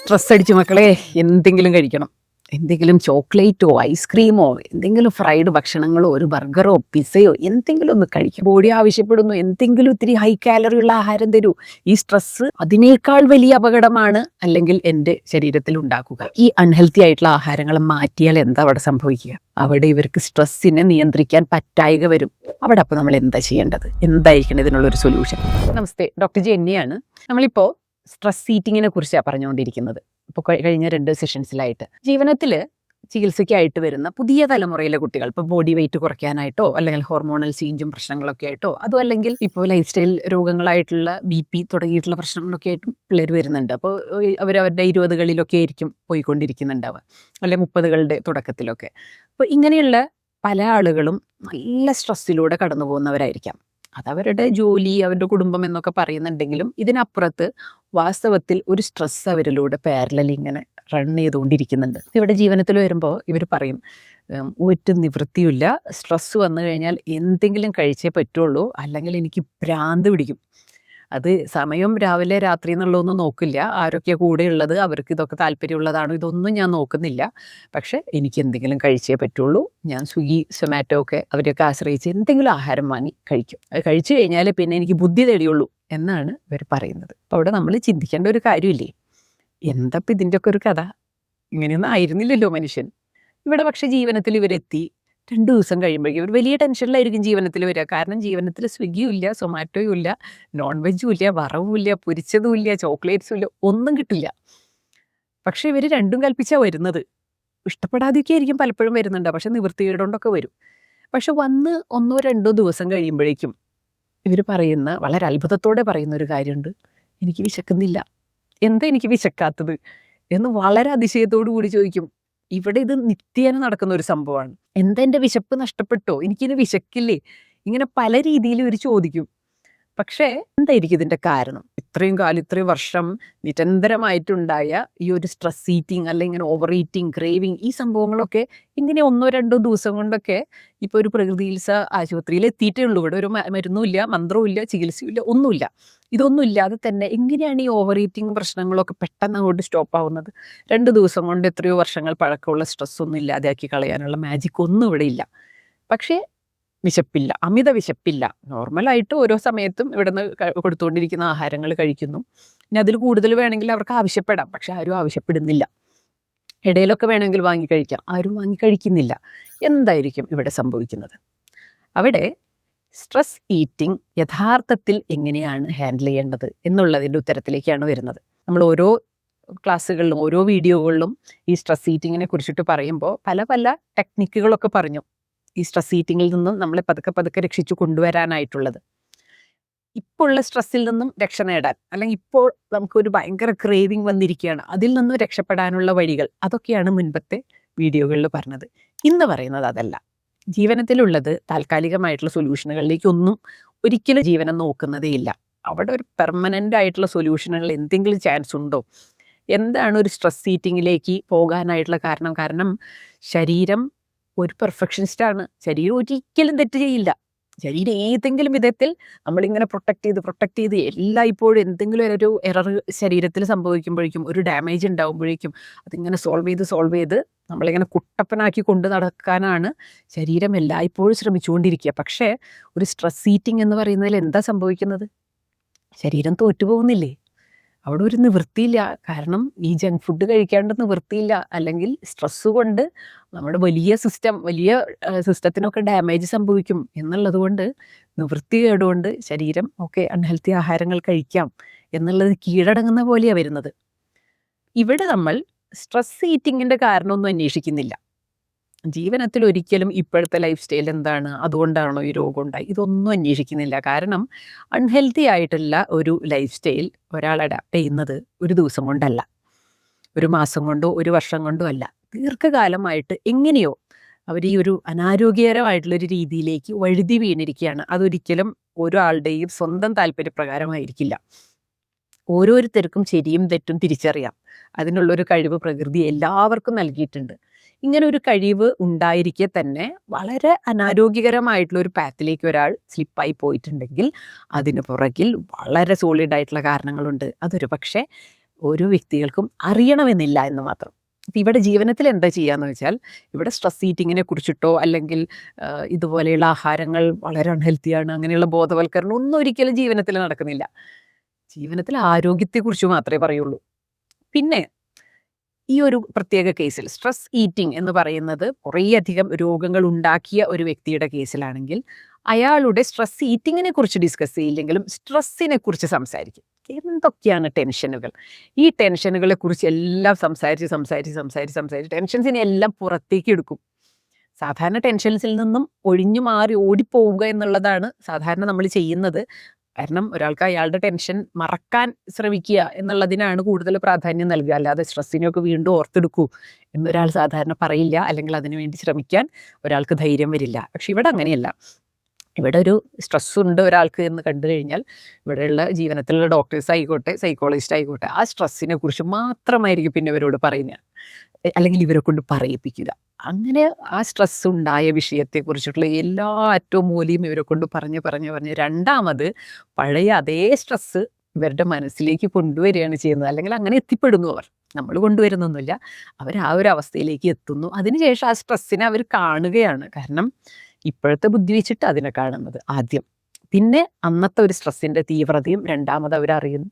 Stress അടിച്ച് മക്കളെ എന്തെങ്കിലും കഴിക്കണം. എന്തെങ്കിലും ചോക്ലേറ്റോ ഐസ്ക്രീമോ എന്തെങ്കിലും ഫ്രൈഡ് ഭക്ഷണങ്ങളോ ഒരു ബർഗറോ പിസ്സയോ എന്തെങ്കിലും ഒന്ന് കഴിക്കും. ബോഡി ആവശ്യപ്പെടുന്നു എന്തെങ്കിലും ഇത്തിരി ഹൈ കാലറി ഉള്ള ആഹാരം തരൂ. ഈ സ്ട്രെസ് അതിനേക്കാൾ വലിയ അപകടമാണ് അല്ലെങ്കിൽ എൻ്റെ ശരീരത്തിൽ ഉണ്ടാക്കുക. ഈ അൺഹെൽത്തി ആയിട്ടുള്ള ആഹാരങ്ങൾ മാറ്റിയാൽ എന്താ അവിടെ സംഭവിക്കുക? അവിടെ ഇവർക്ക് സ്ട്രെസ്സിനെ നിയന്ത്രിക്കാൻ പറ്റായിക വരും. അവിടെ അപ്പോൾ നമ്മൾ എന്താ ചെയ്യേണ്ടത്? എന്തായിരിക്കണം ഇതിനുള്ളൊരു സൊല്യൂഷൻ? നമസ്തേ, ഡോക്ടർ ജെന്നിയാണ്. നമ്മളിപ്പോൾ സ്ട്രെസ് ഈറ്റിങ്ങിനെ കുറിച്ചാണ് പറഞ്ഞുകൊണ്ടിരിക്കുന്നത്. ഇപ്പോൾ കഴിഞ്ഞ 2 സെഷൻസിലായിട്ട് ജീവനത്തിൽ ചികിത്സയ്ക്കായിട്ട് വരുന്ന പുതിയ തലമുറയിലെ കുട്ടികൾ, ഇപ്പോൾ ബോഡി വെയിറ്റ് കുറയ്ക്കാനായിട്ടോ അല്ലെങ്കിൽ ഹോർമോണൽ ചേഞ്ചും പ്രശ്നങ്ങളൊക്കെ ആയിട്ടോ, അതും അല്ലെങ്കിൽ ഇപ്പോൾ ലൈഫ് സ്റ്റൈൽ രോഗങ്ങളായിട്ടുള്ള BP തുടങ്ങിയിട്ടുള്ള പ്രശ്നങ്ങളൊക്കെ ആയിട്ടും പിള്ളേർ വരുന്നുണ്ട്. അപ്പോൾ അവരവരുടെ 20കളിലൊക്കെ ആയിരിക്കും പോയിക്കൊണ്ടിരിക്കുന്നുണ്ടാവുക, അല്ലെങ്കിൽ 30കളുടെ തുടക്കത്തിലൊക്കെ. അപ്പോൾ ഇങ്ങനെയുള്ള പല ആളുകളും നല്ല സ്ട്രെസ്സിലൂടെ കടന്നു പോകുന്നവരായിരിക്കാം. അതവരുടെ ജോലി, അവരുടെ കുടുംബം എന്നൊക്കെ പറയുന്നുണ്ടെങ്കിലും ഇതിനപ്പുറത്ത് വാസ്തവത്തിൽ ഒരു സ്ട്രെസ് അവരിലൂടെ പാരലൽ ഇങ്ങനെ റൺ ചെയ്തുകൊണ്ടിരിക്കുന്നുണ്ട്. ഇവിടെ ജീവനത്തിൽ വരുമ്പോൾ ഇവർ പറയും, ഒരു നിവൃത്തിയില്ല, സ്ട്രെസ് വന്നു കഴിഞ്ഞാൽ എന്തെങ്കിലും കഴിച്ചേ പറ്റുള്ളൂ, അല്ലെങ്കിൽ എനിക്ക് ഭ്രാന്ത് പിടിക്കും. അത് സമയം രാവിലെ രാത്രി എന്നുള്ളതൊന്നും നോക്കില്ല. ആരൊക്കെ കൂടെ ഉള്ളത്, അവർക്ക് ഇതൊക്കെ താല്പര്യമുള്ളതാണോ, ഇതൊന്നും ഞാൻ നോക്കുന്നില്ല. പക്ഷേ എനിക്ക് എന്തെങ്കിലും കഴിച്ചേ പറ്റുള്ളൂ. ഞാൻ സ്വിഗ്ഗി സൊമാറ്റോ ഒക്കെ അവരെയൊക്കെ ആശ്രയിച്ച് എന്തെങ്കിലും ആഹാരം വാങ്ങി കഴിക്കും. അത് കഴിച്ചു കഴിഞ്ഞാൽ പിന്നെ എനിക്ക് ബുദ്ധി തേടിയുള്ളൂ എന്നാണ് ഇവർ പറയുന്നത്. അപ്പോൾ അവിടെ നമ്മൾ ചിന്തിക്കേണ്ട ഒരു കാര്യമില്ലേ, എന്തപ്പം ഇതിൻ്റെയൊക്കെ ഒരു കഥ? ഇങ്ങനെയൊന്നും ആയിരുന്നില്ലല്ലോ മനുഷ്യൻ. ഇവിടെ പക്ഷേ ജീവനത്തിൽ ഇവരെത്തി 2 ദിവസം കഴിയുമ്പോഴേക്കും ഇവർ വലിയ ടെൻഷനിലായിരിക്കും ജീവനത്തിൽ വരിക. കാരണം ജീവനത്തിൽ സ്വിഗ്ഗിയും ഇല്ല, സൊമാറ്റോയും ഇല്ല, നോൺ വെജും ഇല്ല, വറവും ഇല്ല, പൊരിച്ചതും ഇല്ല, ചോക്ലേറ്റ്സും ഇല്ല, ഒന്നും കിട്ടില്ല. പക്ഷേ ഇവർ രണ്ടും കൽപ്പിച്ചാണ് വരുന്നത്. ഇഷ്ടപ്പെടാതെയൊക്കെ ആയിരിക്കും പലപ്പോഴും വരുന്നുണ്ട്, പക്ഷെ നിവൃത്തികേടുകൊണ്ടൊക്കെ വരും. പക്ഷെ വന്ന് 1-2 ദിവസം കഴിയുമ്പോഴേക്കും ഇവർ പറയുന്ന, വളരെ അത്ഭുതത്തോടെ പറയുന്ന ഒരു കാര്യമുണ്ട്, എനിക്ക് വിശക്കുന്നില്ല. എന്താ എനിക്ക് വിശക്കാത്തത് എന്ന് വളരെ അതിശയത്തോടു കൂടി ചോദിക്കും. ഇവിടെ ഇത് നിത്യേന നടക്കുന്ന ഒരു സംഭവമാണ്. എന്താ എൻ്റെ വിശപ്പ് നഷ്ടപ്പെട്ടോ, എനിക്കിനി വിശക്കില്ലേ, ഇങ്ങനെ പല രീതിയിൽ ഇവർ ചോദിക്കും. പക്ഷേ എന്തായിരിക്കും ഇതിൻ്റെ കാരണം? ഇത്രയും കാലം, ഇത്രയും വർഷം നിരന്തരമായിട്ടുണ്ടായ ഈ ഒരു സ്ട്രെസ് ഈറ്റിംഗ്, അല്ലെങ്കിൽ ഇങ്ങനെ ഓവർ ഈറ്റിംഗ്, ക്രേവിങ്, ഈ സംഭവങ്ങളൊക്കെ ഇങ്ങനെ 1-2 ദിവസം കൊണ്ടൊക്കെ ഇപ്പോൾ ഒരു പ്രകൃതി ചികിത്സ ആശുപത്രിയിൽ എത്തിയിട്ടേ ഉള്ളൂ. ഇവിടെ ഒരു മരുന്നും ഇല്ല, മന്ത്രവും ഇല്ല, ചികിത്സയും ഇല്ല, ഒന്നുമില്ല. ഇതൊന്നും ഇല്ലാതെ തന്നെ എങ്ങനെയാണ് ഈ ഓവർ ഈറ്റിംഗ് പ്രശ്നങ്ങളൊക്കെ പെട്ടെന്ന് അങ്ങോട്ട് സ്റ്റോപ്പ് ആവുന്നത്? 2 ദിവസം കൊണ്ട് എത്രയോ വർഷങ്ങൾ പഴക്കമുള്ള സ്ട്രെസ്സൊന്നും ഇല്ലാതെയാക്കി കളയാനുള്ള മാജിക് ഒന്നും ഇവിടെ ഇല്ല. പക്ഷേ വിശപ്പില്ല, അമിത വിശപ്പില്ല. നോർമലായിട്ട് ഓരോ സമയത്തും ഇവിടുന്ന് കൊടുത്തുകൊണ്ടിരിക്കുന്ന ആഹാരങ്ങൾ കഴിക്കുന്നു. ഇനി അതിൽ കൂടുതൽ വേണമെങ്കിൽ അവർക്ക് ആവശ്യപ്പെടാം, പക്ഷെ ആരും ആവശ്യപ്പെടുന്നില്ല. ഇടയിലൊക്കെ വേണമെങ്കിൽ വാങ്ങിക്കഴിക്കാം, ആരും വാങ്ങിക്കഴിക്കുന്നില്ല. എന്തായിരിക്കും ഇവിടെ സംഭവിക്കുന്നത്? അവിടെ സ്ട്രെസ് ഈറ്റിംഗ് യഥാർത്ഥത്തിൽ എങ്ങനെയാണ് ഹാൻഡിൽ ചെയ്യേണ്ടത് എന്നുള്ളതിൻ്റെ ഉത്തരത്തിലേക്കാണ് വരുന്നത്. നമ്മൾ ഓരോ ക്ലാസ്സുകളിലും ഓരോ വീഡിയോകളിലും ഈ സ്ട്രെസ് ഈറ്റിങ്ങിനെ കുറിച്ചിട്ട് പറയുമ്പോൾ പല പല ടെക്നിക്കുകളൊക്കെ പറഞ്ഞു, ഈ സ്ട്രെസ് ഈറ്റിങ്ങിൽ നിന്നും നമ്മളെ പതുക്കെ പതുക്കെ രക്ഷിച്ചു കൊണ്ടുവരാനായിട്ടുള്ളത്. ഇപ്പോൾ ഉള്ള സ്ട്രെസ്സിൽ നിന്നും രക്ഷ നേടാൻ, അല്ലെങ്കിൽ ഇപ്പോൾ നമുക്കൊരു ഭയങ്കര ക്രേവിങ് വന്നിരിക്കുകയാണ്, അതിൽ നിന്നും രക്ഷപ്പെടാനുള്ള വഴികൾ, അതൊക്കെയാണ് മുൻപത്തെ വീഡിയോകളിൽ പറഞ്ഞത്. ഇന്ന് പറയുന്നത് അതല്ല. ജീവനത്തിലുള്ളത് താൽക്കാലികമായിട്ടുള്ള സൊല്യൂഷനുകളിലേക്കൊന്നും ഒരിക്കലും ജീവനം നോക്കുന്നതേ ഇല്ല. അവിടെ ഒരു പെർമനൻ്റ് ആയിട്ടുള്ള സൊല്യൂഷനുകൾ എന്തെങ്കിലും ചാൻസ് ഉണ്ടോ? എന്താണ് ഒരു സ്ട്രെസ് ഈറ്റിങ്ങിലേക്ക് പോകാനായിട്ടുള്ള കാരണം? കാരണം ശരീരം ഒരു പെർഫെക്ഷനിസ്റ്റാണ്. ശരീരം ഒരിക്കലും തെറ്റ് ചെയ്യില്ല. ശരീരം ഏതെങ്കിലും വിധത്തിൽ നമ്മളിങ്ങനെ പ്രൊട്ടക്ട് ചെയ്ത് എല്ലായ്പ്പോഴും എന്തെങ്കിലും ഒരു എറർ ശരീരത്തിൽ സംഭവിക്കുമ്പോഴേക്കും, ഒരു ഡാമേജ് ഉണ്ടാകുമ്പോഴേക്കും അതിങ്ങനെ സോൾവ് ചെയ്ത് നമ്മളിങ്ങനെ കുട്ടപ്പനാക്കി കൊണ്ട് നടക്കാനാണ് ശരീരം എല്ലായ്പ്പോഴും ശ്രമിച്ചുകൊണ്ടിരിക്കുക. പക്ഷേ ഒരു സ്ട്രെസ് ഈറ്റിംഗ് എന്ന് പറയുന്നതിൽ എന്താ സംഭവിക്കുന്നത്? ശരീരം തോറ്റുപോകുന്നില്ലേ? അവിടെ ഒരു നിവൃത്തിയില്ല. കാരണം ഈ ജങ്ക് ഫുഡ് കഴിക്കാണ്ട് നിവൃത്തിയില്ല. അല്ലെങ്കിൽ സ്ട്രെസ് കൊണ്ട് നമ്മുടെ വലിയ സിസ്റ്റത്തിനൊക്കെ ഡാമേജ് സംഭവിക്കും എന്നുള്ളത് കൊണ്ട്, നിവൃത്തികേടുകൊണ്ട് ശരീരം അൺഹെൽത്തി ആഹാരങ്ങൾ കഴിക്കാം എന്നുള്ളത് കീഴടങ്ങുന്ന പോലെയാണ് വരുന്നത്. ഇവിടെ നമ്മൾ സ്ട്രെസ് ഈറ്റിങ്ങിൻ്റെ കാരണമൊന്നും അന്വേഷിക്കുന്നില്ല. ജീവനത്തിൽ ഒരിക്കലും ഇപ്പോഴത്തെ ലൈഫ് സ്റ്റൈൽ എന്താണ്, അതുകൊണ്ടാണോ ഈ രോഗം ഉണ്ടായി, ഇതൊന്നും അന്വേഷിക്കുന്നില്ല. കാരണം അൺഹെൽത്തി ആയിട്ടുള്ള ഒരു ലൈഫ് സ്റ്റൈൽ ഒരാൾ അഡാപ്റ്റ് ചെയ്യുന്നത് ഒരു ദിവസം കൊണ്ടല്ല, ഒരു മാസം കൊണ്ടോ ഒരു വർഷം കൊണ്ടോ അല്ല. ദീർഘകാലമായിട്ട് എങ്ങനെയോ അവർ ഈ ഒരു അനാരോഗ്യകരമായിട്ടുള്ളൊരു രീതിയിലേക്ക് വഴുതി വീണിരിക്കുകയാണ്. അതൊരിക്കലും ഒരാളുടെയും സ്വന്തം താല്പര്യപ്രകാരമായിരിക്കില്ല. ഓരോരുത്തർക്കും ശരിയും തെറ്റും തിരിച്ചറിയാം. അതിനുള്ളൊരു കഴിവ് പ്രകൃതി എല്ലാവർക്കും നൽകിയിട്ടുണ്ട്. ഇങ്ങനെ ഒരു കഴിവ് ഉണ്ടായിരിക്കെ തന്നെ വളരെ അനാരോഗ്യകരമായിട്ടുള്ള ഒരു പാത്തിലേക്ക് ഒരാൾ സ്ലിപ്പായി പോയിട്ടുണ്ടെങ്കിൽ അതിന് പുറകിൽ വളരെ സോളിഡ് ആയിട്ടുള്ള കാരണങ്ങളുണ്ട്. അതൊരു പക്ഷേ ഓരോ വ്യക്തികൾക്കും അറിയണമെന്നില്ല എന്ന് മാത്രം. ഇപ്പം ഇവിടെ ജീവനത്തിൽ എന്താ ചെയ്യാന്ന് വെച്ചാൽ, ഇവിടെ സ്ട്രെസ് ഈറ്റിങ്ങിനെ കുറിച്ചിട്ടോ അല്ലെങ്കിൽ ഇതുപോലെയുള്ള ആഹാരങ്ങൾ വളരെ അൺഹെൽത്തിയാണ് അങ്ങനെയുള്ള ബോധവൽക്കരണം ഒന്നും ഒരിക്കലും ജീവനത്തിൽ നടക്കുന്നില്ല. ജീവനത്തിൽ ആരോഗ്യത്തെക്കുറിച്ച് മാത്രമേ പറയുള്ളൂ. പിന്നെ ഈ ഒരു പ്രത്യേക കേസിൽ സ്ട്രെസ് ഈറ്റിംഗ് എന്ന് പറയുന്നത് കുറേയധികം രോഗങ്ങൾ ഉണ്ടാക്കിയ ഒരു വ്യക്തിയുടെ കേസിലാണെങ്കിൽ അയാളുടെ സ്ട്രെസ് ഈറ്റിങ്ങിനെ കുറിച്ച് ഡിസ്കസ് ചെയ്യില്ലെങ്കിലും സ്ട്രെസ്സിനെ കുറിച്ച് സംസാരിക്കും. എന്തൊക്കെയാണ് ടെൻഷനുകൾ, ഈ ടെൻഷനുകളെ കുറിച്ച് എല്ലാം സംസാരിച്ച് ടെൻഷൻസിനെ എല്ലാം പുറത്തേക്ക് എടുക്കും. സാധാരണ ടെൻഷൻസിൽ നിന്നും ഒഴിഞ്ഞു മാറി ഓടിപ്പോവുക എന്നുള്ളതാണ് സാധാരണ നമ്മൾ ചെയ്യുന്നത്. കാരണം ഒരാൾക്ക് അയാളുടെ ടെൻഷൻ മറക്കാൻ ശ്രമിക്കുക എന്നുള്ളതിനാണ് കൂടുതൽ പ്രാധാന്യം നൽകുക. അല്ലാതെ സ്ട്രെസ്സിനെയൊക്കെ വീണ്ടും ഓർത്തെടുക്കൂ എന്നൊരാൾ സാധാരണ പറയില്ല, അല്ലെങ്കിൽ അതിനുവേണ്ടി ശ്രമിക്കാൻ ഒരാൾക്ക് ധൈര്യം വരില്ല. പക്ഷെ ഇവിടെ അങ്ങനെയല്ല. ഇവിടെ ഒരു സ്ട്രെസ് ഉണ്ട് ഒരാൾക്ക് എന്ന് കണ്ടു കഴിഞ്ഞാൽ ഇവിടെയുള്ള ജീവനത്തിലുള്ള ഡോക്ടേഴ്സ് ആയിക്കോട്ടെ, സൈക്കോളജിസ്റ്റ് ആയിക്കോട്ടെ, ആ സ്ട്രെസ്സിനെ കുറിച്ച് മാത്രമായിരിക്കും പിന്നെ ഇവരോട് പറയുന്നത്, അല്ലെങ്കിൽ ഇവരെ കൊണ്ട് പറയിപ്പിക്കുക. അങ്ങനെ ആ സ്ട്രെസ് ഉണ്ടായ വിഷയത്തെക്കുറിച്ചിട്ടുള്ള എല്ലാ അറ്റവും മൂലയും ഇവരെ കൊണ്ട് പറഞ്ഞ് രണ്ടാമത് പഴയ അതേ സ്ട്രെസ് ഇവരുടെ മനസ്സിലേക്ക് കൊണ്ടുവരികയാണ് ചെയ്യുന്നത്. അല്ലെങ്കിൽ അങ്ങനെ എത്തിപ്പെടുന്നു അവർ. നമ്മൾ കൊണ്ടുവരുന്നൊന്നുമില്ല, അവർ ആ ഒരു അവസ്ഥയിലേക്ക് എത്തുന്നു. അതിനുശേഷം ആ സ്ട്രെസ്സിനെ അവർ കാണുകയാണ്. കാരണം ഇപ്പോഴത്തെ ബുദ്ധി വെച്ചിട്ട് അതിനെ കാണുന്നത് ആദ്യം, പിന്നെ അന്നത്തെ ഒരു സ്ട്രെസ്സിൻ്റെ തീവ്രതയും രണ്ടാമത് അവരറിയുന്നു.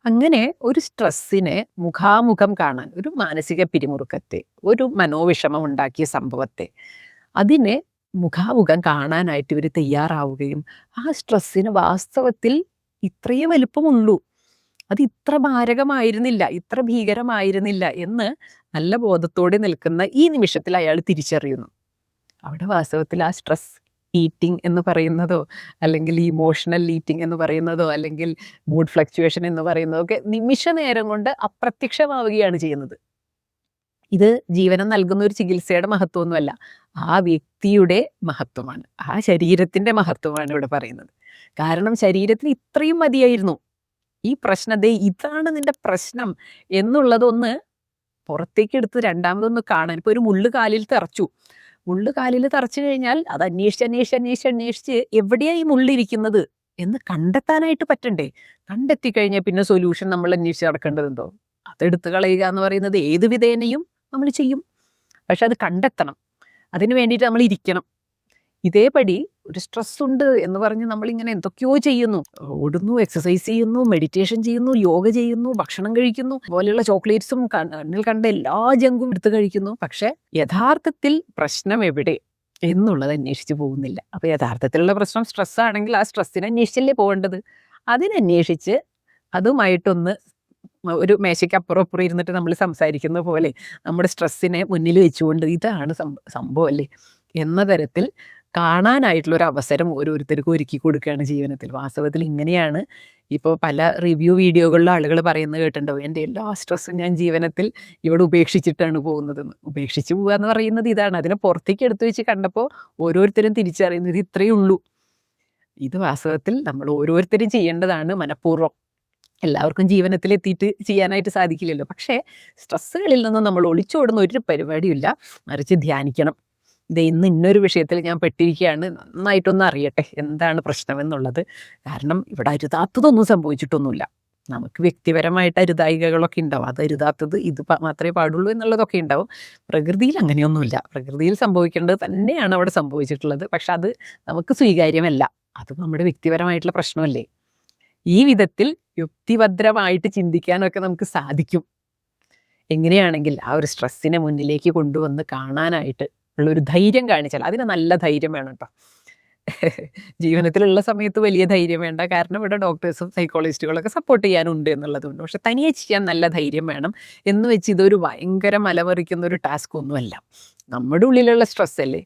അങ്ങനെ ഒരു സ്ട്രെസ്സിനെ മുഖാമുഖം കാണാൻ, ഒരു മാനസിക പിരിമുറുക്കത്തെ, ഒരു മനോവിഷമം ഉണ്ടാക്കിയ സംഭവത്തെ, അതിനെ മുഖാമുഖം കാണാനായിട്ട് ഇവർ തയ്യാറാവുകയും ആ സ്ട്രെസ്സിന് വാസ്തവത്തിൽ ഇത്രയേ വലുപ്പമുള്ളൂ, അത് ഇത്ര മാരകമായിരുന്നില്ല, ഇത്ര ഭീകരമായിരുന്നില്ല എന്ന് നല്ല ബോധത്തോടെ നിൽക്കുന്ന ഈ നിമിഷത്തിൽ അയാൾ തിരിച്ചറിയുന്നു. അവിടെ വാസ്തവത്തിൽ ആ സ്ട്രെസ് ഈറ്റിംഗ് എന്ന് പറയുന്നതോ അല്ലെങ്കിൽ ഇമോഷണൽ ഈറ്റിംഗ് എന്ന് പറയുന്നതോ അല്ലെങ്കിൽ മൂഡ് ഫ്ലക്ച്വേഷൻ എന്ന് പറയുന്നതോ ഒക്കെ നിമിഷ നേരം കൊണ്ട് അപ്രത്യക്ഷമാവുകയാണ് ചെയ്യുന്നത്. ഇത് ജീവനം നൽകുന്ന ഒരു ചികിത്സയുടെ മഹത്വമൊന്നുമല്ല, ആ വ്യക്തിയുടെ മഹത്വമാണ്, ആ ശരീരത്തിൻ്റെ മഹത്വമാണ് ഇവിടെ പറയുന്നത്. കാരണം ശരീരത്തിന് ഇത്രയും മതിയായിരുന്നു ഈ പ്രശ്നത്തെ, ഇതാണ് നിന്റെ പ്രശ്നം എന്നുള്ളതൊന്ന് പുറത്തേക്ക് എടുത്ത് രണ്ടാമതൊന്ന് കാണാൻ. ഇപ്പോൾ ഒരു മുള്ളു കാലിൽ തറച്ചു കഴിഞ്ഞാൽ അത് അന്വേഷിച്ച് എവിടെയാണ് ഈ മുള്ളിരിക്കുന്നത് എന്ന് കണ്ടെത്താനായിട്ട് പറ്റണ്ടേ? കണ്ടെത്തിക്കഴിഞ്ഞാൽ പിന്നെ സൊല്യൂഷൻ നമ്മൾ അന്വേഷിച്ച് നടക്കേണ്ടതുണ്ടോ? അതെടുത്ത് കളയുക എന്ന് പറയുന്നത് ഏത് വിധേനയും നമ്മൾ ചെയ്യും. പക്ഷെ അത് കണ്ടെത്തണം, അതിന് വേണ്ടിയിട്ട് നമ്മൾ ഇരിക്കണം. ഇതേപടി ഒരു സ്ട്രെസ് ഉണ്ട് എന്ന് പറഞ്ഞ് നമ്മളിങ്ങനെ എന്തൊക്കെയോ ചെയ്യുന്നു, ഓടുന്നു, എക്സസൈസ് ചെയ്യുന്നു, മെഡിറ്റേഷൻ ചെയ്യുന്നു, യോഗ ചെയ്യുന്നു, ഭക്ഷണം കഴിക്കുന്നു, പോലെയുള്ള ചോക്ലേറ്റ്സും കണ്ണിൽ കണ്ട എല്ലാ ജങ്കും എടുത്ത് കഴിക്കുന്നു. പക്ഷെ യഥാർത്ഥത്തിൽ പ്രശ്നം എവിടെ എന്നുള്ളത് അന്വേഷിച്ച് പോകുന്നില്ല. അപ്പോൾ യഥാർത്ഥത്തിലുള്ള പ്രശ്നം സ്ട്രെസ് ആണെങ്കിൽ ആ സ്ട്രെസ്സിനെ അന്വേഷിച്ചല്ലേ പോകേണ്ടത്. അതിനന്വേഷിച്ച് അതുമായിട്ടൊന്ന് ഒരു മേശയ്ക്കപ്പുറം ഇരുന്നിട്ട് നമ്മൾ സംസാരിക്കുന്ന പോലെ നമ്മുടെ സ്ട്രെസ്സിനെ മുന്നിൽ വെച്ചുകൊണ്ട് ഇതാണ് സംഭവം അല്ലേ എന്ന തരത്തിൽ കാണാനായിട്ടുള്ളൊരു അവസരം ഓരോരുത്തർക്കും ഒരുക്കി കൊടുക്കുകയാണ് ജീവനത്തിൽ. വാസ്തവത്തിൽ ഇങ്ങനെയാണ് ഇപ്പോൾ പല റിവ്യൂ വീഡിയോകളിലും ആളുകൾ പറയുന്നത് കേട്ടിട്ടുണ്ടാവും, എൻ്റെ എല്ലാ സ്ട്രെസ്സും ഞാൻ ജീവനത്തിൽ ഇവിടെ ഉപേക്ഷിച്ചിട്ടാണ് പോകുന്നതെന്ന്. ഉപേക്ഷിച്ച് പോകുക എന്ന് പറയുന്നത് ഇതാണ്. അതിനെ പുറത്തേക്ക് എടുത്തു വെച്ച് കണ്ടപ്പോൾ ഓരോരുത്തരും തിരിച്ചറിയുന്നത് ഇത്രയേ ഉള്ളൂ. ഇത് വാസ്തവത്തിൽ നമ്മൾ ഓരോരുത്തരും ചെയ്യേണ്ടതാണ് മനഃപൂർവ്വം. എല്ലാവർക്കും ജീവനത്തിൽ എത്തിയിട്ട് ചെയ്യാനായിട്ട് സാധിക്കില്ലല്ലോ. പക്ഷേ സ്ട്രെസ്സുകളിൽ നിന്നും നമ്മൾ ഒളിച്ചോടുന്ന ഒരു പരിപാടിയില്ല, മറിച്ച് ധ്യാനിക്കണം. ഇന്ന് ഇന്നൊരു വിഷയത്തിൽ ഞാൻ പെട്ടിരിക്കുകയാണ്, നന്നായിട്ടൊന്ന് അറിയട്ടെ എന്താണ് പ്രശ്നമെന്നുള്ളത്. കാരണം ഇവിടെ അരുതാത്തതൊന്നും സംഭവിച്ചിട്ടൊന്നുമില്ല. നമുക്ക് വ്യക്തിപരമായിട്ട് അരുതായികകളൊക്കെ ഉണ്ടാവും, അത് അരുതാത്തത് ഇത് മാത്രമേ പാടുള്ളൂ എന്നുള്ളതൊക്കെ ഉണ്ടാവും. പ്രകൃതിയിൽ അങ്ങനെയൊന്നുമില്ല. പ്രകൃതിയിൽ സംഭവിക്കേണ്ടത് തന്നെയാണ് അവിടെ സംഭവിച്ചിട്ടുള്ളത്. പക്ഷെ അത് നമുക്ക് സ്വീകാര്യമല്ല, അത് നമ്മുടെ വ്യക്തിപരമായിട്ടുള്ള പ്രശ്നമല്ലേ. ഈ വിധത്തിൽ യുക്തിഭദ്രമായിട്ട് ചിന്തിക്കാനൊക്കെ നമുക്ക് സാധിക്കും. എങ്ങനെയാണെങ്കിൽ ആ ഒരു സ്ട്രെസ്സിനെ മുന്നിലേക്ക് കൊണ്ടുവന്ന് കാണാനായിട്ട് ഉള്ളൊരു ധൈര്യം കാണിച്ചാൽ, അതിന് നല്ല ധൈര്യം വേണം കേട്ടോ. ജീവനത്തിലുള്ള സമയത്ത് വലിയ ധൈര്യം വേണ്ട, കാരണം ഇവിടെ ഡോക്ടേഴ്സും സൈക്കോളജിസ്റ്റുകളൊക്കെ സപ്പോർട്ട് ചെയ്യാനുണ്ട് എന്നുള്ളതുകൊണ്ട്. പക്ഷെ തനിയെ ചെയ്യാൻ നല്ല ധൈര്യം വേണം. എന്ന് വെച്ച് ഇതൊരു ഭയങ്കര മലമറിക്കുന്ന ഒരു ടാസ്ക് ഒന്നുമല്ല. നമ്മുടെ ഉള്ളിലുള്ള സ്ട്രെസ് അല്ലേ,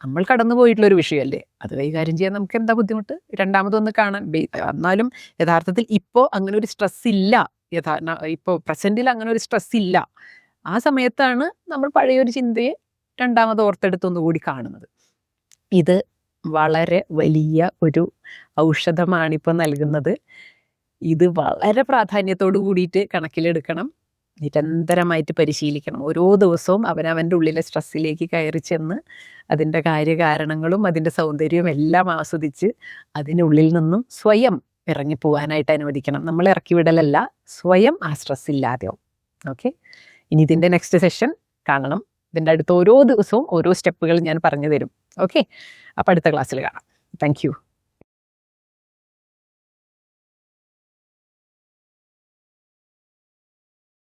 നമ്മൾ കടന്നു പോയിട്ടുള്ളൊരു വിഷയമല്ലേ, അത് കൈകാര്യം ചെയ്യാൻ നമുക്ക് എന്താ ബുദ്ധിമുട്ട്? രണ്ടാമതൊന്ന് കാണാൻ. എന്നാലും യഥാർത്ഥത്തിൽ ഇപ്പോൾ അങ്ങനെ ഒരു സ്ട്രെസ് ഇല്ല. ഇപ്പോൾ പ്രസൻറ്റിൽ അങ്ങനെ ഒരു സ്ട്രെസ് ഇല്ല. ആ സമയത്താണ് നമ്മൾ പഴയൊരു ചിന്തയെ രണ്ടാമത് ഓർത്തെടുത്തൊന്നുകൂടി കാണുന്നത്. ഇത് വളരെ വലിയ ഒരു ഔഷധമാണിപ്പോൾ നൽകുന്നത്. ഇത് വളരെ പ്രാധാന്യത്തോടു കൂടിയിട്ട് കണക്കിലെടുക്കണം, നിരന്തരമായിട്ട് പരിശീലിക്കണം. ഓരോ ദിവസവും അവനവൻ്റെ ഉള്ളിലെ സ്ട്രെസ്സിലേക്ക് കയറി ചെന്ന് അതിൻ്റെ കാര്യകാരണങ്ങളും അതിൻ്റെ സൗന്ദര്യവും എല്ലാം ആസ്വദിച്ച് അതിനുള്ളിൽ നിന്നും സ്വയം ഇറങ്ങിപ്പോവാനായിട്ട് അനുവദിക്കണം. നമ്മൾ ഇറക്കി വിടലല്ല, സ്വയം ആ സ്ട്രെസ് ഇല്ലാതെയാവും. ഓക്കെ, ഇനി ഇതിൻ്റെ നെക്സ്റ്റ് സെഷൻ കാണണം. ഇതിൻ്റെ അടുത്ത് ഓരോ ദിവസവും ഓരോ സ്റ്റെപ്പുകൾ ഞാൻ പറഞ്ഞു തരും. ഓക്കെ, അപ്പോൾ അടുത്ത ക്ലാസ്സിൽ കാണാം. Thank you.